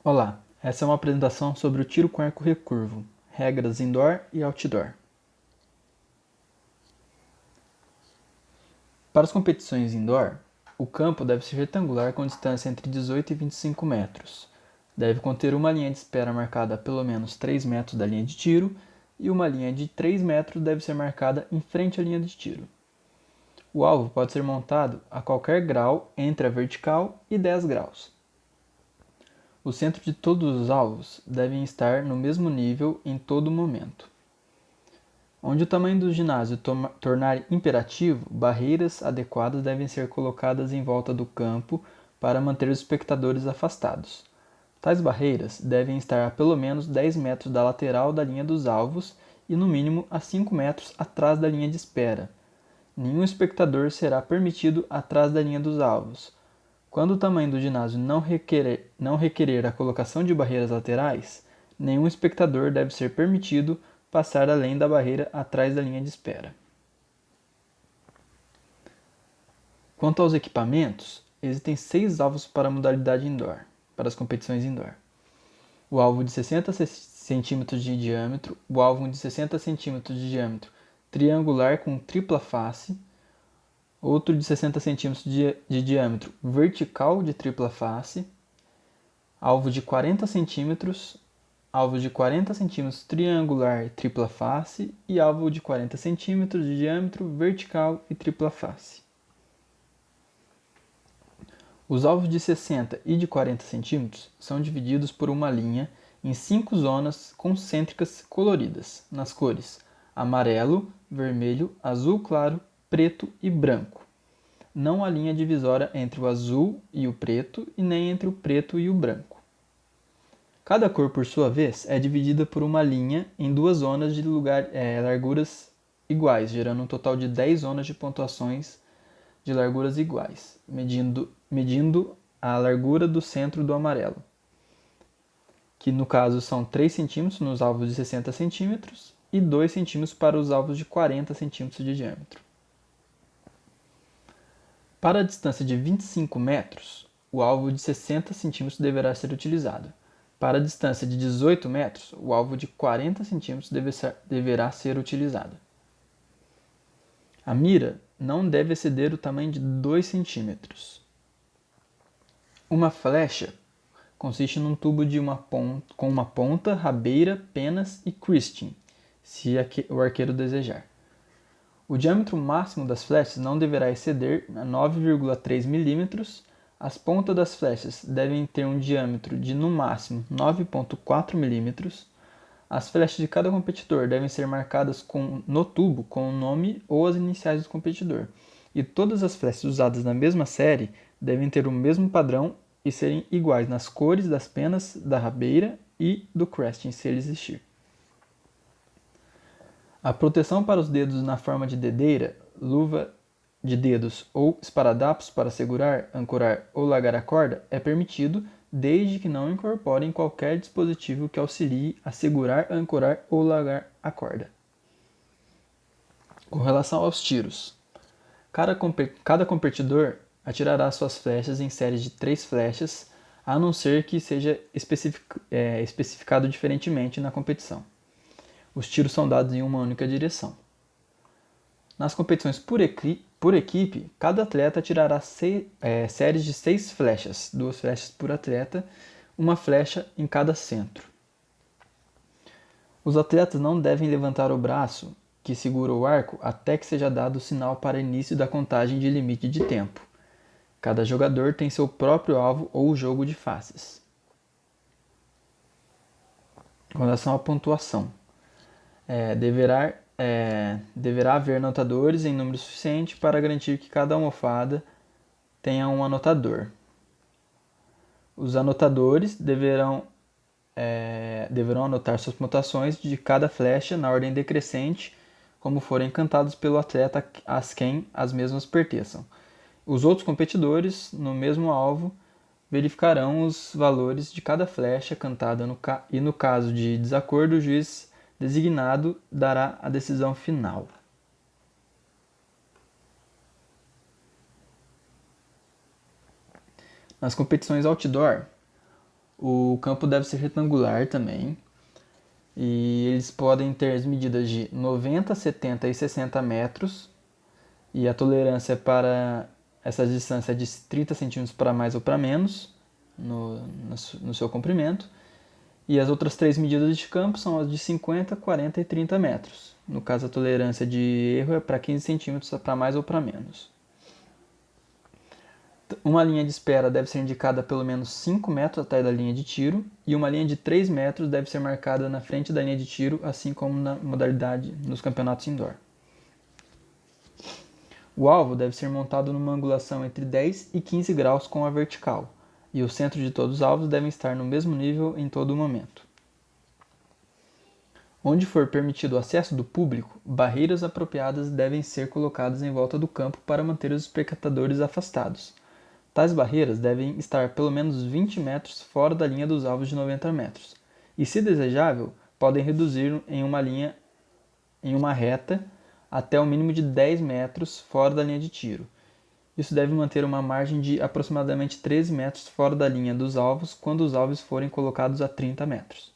Olá, essa é uma apresentação sobre o tiro com arco recurvo, regras indoor e outdoor. Para as competições indoor, o campo deve ser retangular com distância entre 18 e 25 metros. Deve conter uma linha de espera marcada a pelo menos 3 metros da linha de tiro e uma linha de 3 metros deve ser marcada em frente à linha de tiro. O alvo pode ser montado a qualquer grau entre a vertical e 10 graus. O centro de todos os alvos devem estar no mesmo nível em todo momento. Onde o tamanho do ginásio tornar imperativo, barreiras adequadas devem ser colocadas em volta do campo para manter os espectadores afastados. Tais barreiras devem estar a pelo menos 10 metros da lateral da linha dos alvos e no mínimo a 5 metros atrás da linha de espera. Nenhum espectador será permitido atrás da linha dos alvos. Quando o tamanho do ginásio não requerer a colocação de barreiras laterais, nenhum espectador deve ser permitido passar além da barreira atrás da linha de espera. Quanto aos equipamentos, existem 6 alvos para a modalidade indoor, para as competições indoor. O alvo de 60 cm de diâmetro, o alvo de 60 cm de diâmetro triangular com tripla face, outro de 60 cm de diâmetro vertical de tripla face, alvo de 40 cm, alvo de 40 cm triangular tripla face e alvo de 40 cm de diâmetro vertical e tripla face. Os alvos de 60 e de 40 cm são divididos por uma linha em 5 zonas concêntricas coloridas, nas cores amarelo, vermelho, azul claro, preto e branco. Não há linha divisória entre o azul e o preto e nem entre o preto e o branco. Cada cor, por sua vez, é dividida por uma linha em 2 zonas de larguras iguais, gerando um total de 10 zonas de pontuações de larguras iguais, medindo a largura do centro do amarelo, que no caso são 3 cm nos alvos de 60 cm e 2 cm para os alvos de 40 cm de diâmetro. Para a distância de 25 metros, o alvo de 60 cm deverá ser utilizado. Para a distância de 18 metros, o alvo de 40 cm deverá ser utilizado. A mira não deve exceder o tamanho de 2 cm. Uma flecha consiste num tubo com uma ponta, rabeira, penas e Christian, se o arqueiro desejar. O diâmetro máximo das flechas não deverá exceder 9,3 mm. As pontas das flechas devem ter um diâmetro de no máximo 9,4 mm. As flechas de cada competidor devem ser marcadas no tubo com o nome ou as iniciais do competidor. E todas as flechas usadas na mesma série devem ter o mesmo padrão e serem iguais nas cores das penas, da rabeira e do cresting, se ele existir. A proteção para os dedos na forma de dedeira, luva de dedos ou esparadapos para segurar, ancorar ou largar a corda é permitido, desde que não incorporem qualquer dispositivo que auxilie a segurar, ancorar ou largar a Com relação aos tiros, cada competidor atirará suas flechas em séries de 3 flechas, a não ser que seja especificado diferentemente na competição. Os tiros são dados em uma única direção. Nas competições por equipe, cada atleta tirará séries de 6 flechas, 2 flechas por atleta, uma flecha em cada centro. Os atletas não devem levantar o braço que segura o arco até que seja dado o sinal para início da contagem de limite de tempo. Cada jogador tem seu próprio alvo ou jogo de faces. Com relação à pontuação, deverá haver anotadores em número suficiente para garantir que cada almofada tenha um anotador. Os anotadores deverão anotar suas pontuações de cada flecha na ordem decrescente, como forem cantados pelo atleta a quem as mesmas pertençam. Os outros competidores, no mesmo alvo, verificarão os valores de cada flecha cantada e, no caso de desacordo, o juiz designado dará a decisão final. Nas competições outdoor, O campo deve ser retangular também. E eles podem ter as medidas de 90, 70 e 60 metros. E a tolerância para essa distância é de 30 centímetros para mais ou para menos no seu comprimento. E as outras três medidas de campo são as de 50, 40 e 30 metros. No caso, a tolerância de erro é para 15 centímetros para mais ou para menos. Uma linha de espera deve ser indicada a pelo menos 5 metros atrás da linha de tiro e uma linha de 3 metros deve ser marcada na frente da linha de tiro, assim como na modalidade nos campeonatos indoor. O alvo deve ser montado numa angulação entre 10 e 15 graus com a vertical, e o centro de todos os alvos devem estar no mesmo nível em todo o momento. Onde for permitido o acesso do público, barreiras apropriadas devem ser colocadas em volta do campo para manter os espectadores afastados. Tais barreiras devem estar pelo menos 20 metros fora da linha dos alvos de 90 metros, e, se desejável, podem reduzir em uma reta até o mínimo de 10 metros fora da linha de tiro. Isso deve manter uma margem de aproximadamente 13 metros fora da linha dos alvos quando os alvos forem colocados a 30 metros.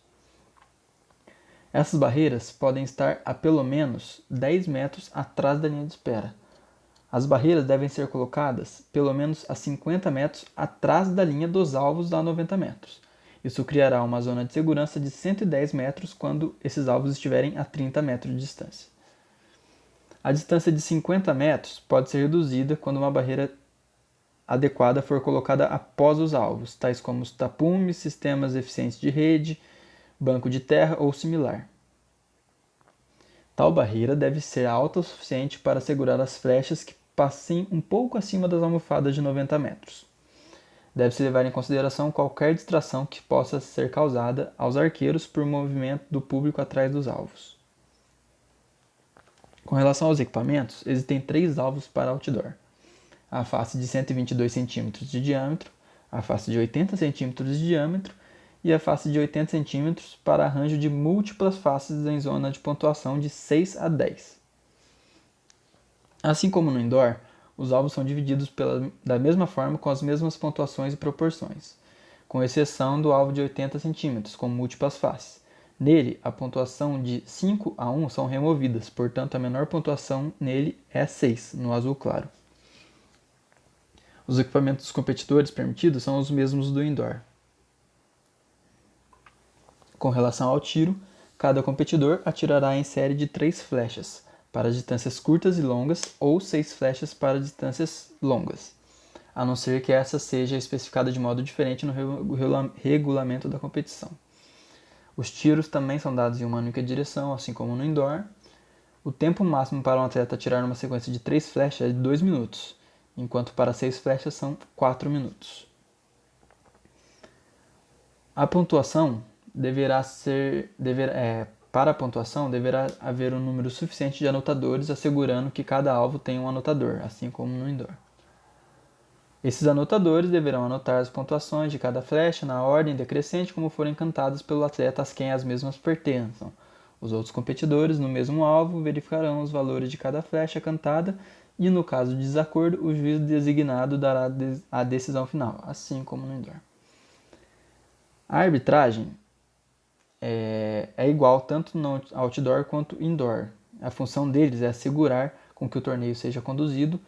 Essas barreiras podem estar a pelo menos 10 metros atrás da linha de espera. As barreiras devem ser colocadas pelo menos a 50 metros atrás da linha dos alvos a 90 metros. Isso criará uma zona de segurança de 110 metros quando esses alvos estiverem a 30 metros de distância. A distância de 50 metros pode ser reduzida quando uma barreira adequada for colocada após os alvos, tais como os tapumes, sistemas eficientes de rede, banco de terra ou similar. Tal barreira deve ser alta o suficiente para segurar as flechas que passem um pouco acima das almofadas de 90 metros. Deve-se levar em consideração qualquer distração que possa ser causada aos arqueiros por movimento do público atrás dos alvos. Com relação aos equipamentos, existem 3 alvos para outdoor: a face de 122 cm de diâmetro, a face de 80 cm de diâmetro e a face de 80 cm para arranjo de múltiplas faces em zona de pontuação de 6 a 10. Assim como no indoor, os alvos são divididos da mesma forma com as mesmas pontuações e proporções, com exceção do alvo de 80 cm, com múltiplas faces. Nele, a pontuação de 5 a 1 são removidas, portanto a menor pontuação nele é 6, no azul claro. Os equipamentos dos competidores permitidos são os mesmos do indoor. Com relação ao tiro, cada competidor atirará em série de 3 flechas, para distâncias curtas e longas, ou 6 flechas para distâncias longas, a não ser que essa seja especificada de modo diferente no regulamento da competição. Os tiros também são dados em uma única direção, assim como no indoor. O tempo máximo para um atleta atirar numa sequência de 3 flechas é de 2 minutos, enquanto para 6 flechas são 4 minutos. A pontuação para a pontuação deverá haver um número suficiente de anotadores, assegurando que cada alvo tenha um anotador, assim como no indoor. Esses anotadores deverão anotar as pontuações de cada flecha na ordem decrescente como forem cantadas pelo atleta a quem as mesmas pertençam. Os outros competidores, no mesmo alvo, verificarão os valores de cada flecha cantada e, no caso de desacordo, o juiz designado dará a decisão final, assim como no indoor. A arbitragem é igual tanto no outdoor quanto indoor. A função deles é assegurar com que o torneio seja conduzido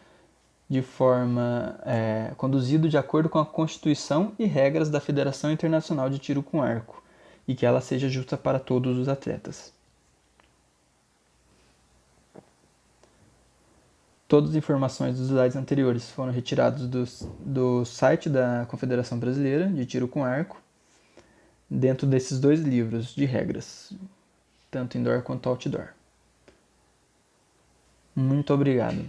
de acordo com a Constituição e regras da Federação Internacional de Tiro com Arco, e que ela seja justa para todos os atletas. Todas as informações dos slides anteriores foram retiradas do site da Confederação Brasileira de Tiro com Arco, dentro desses 2 livros de regras, tanto indoor quanto outdoor. Muito obrigado.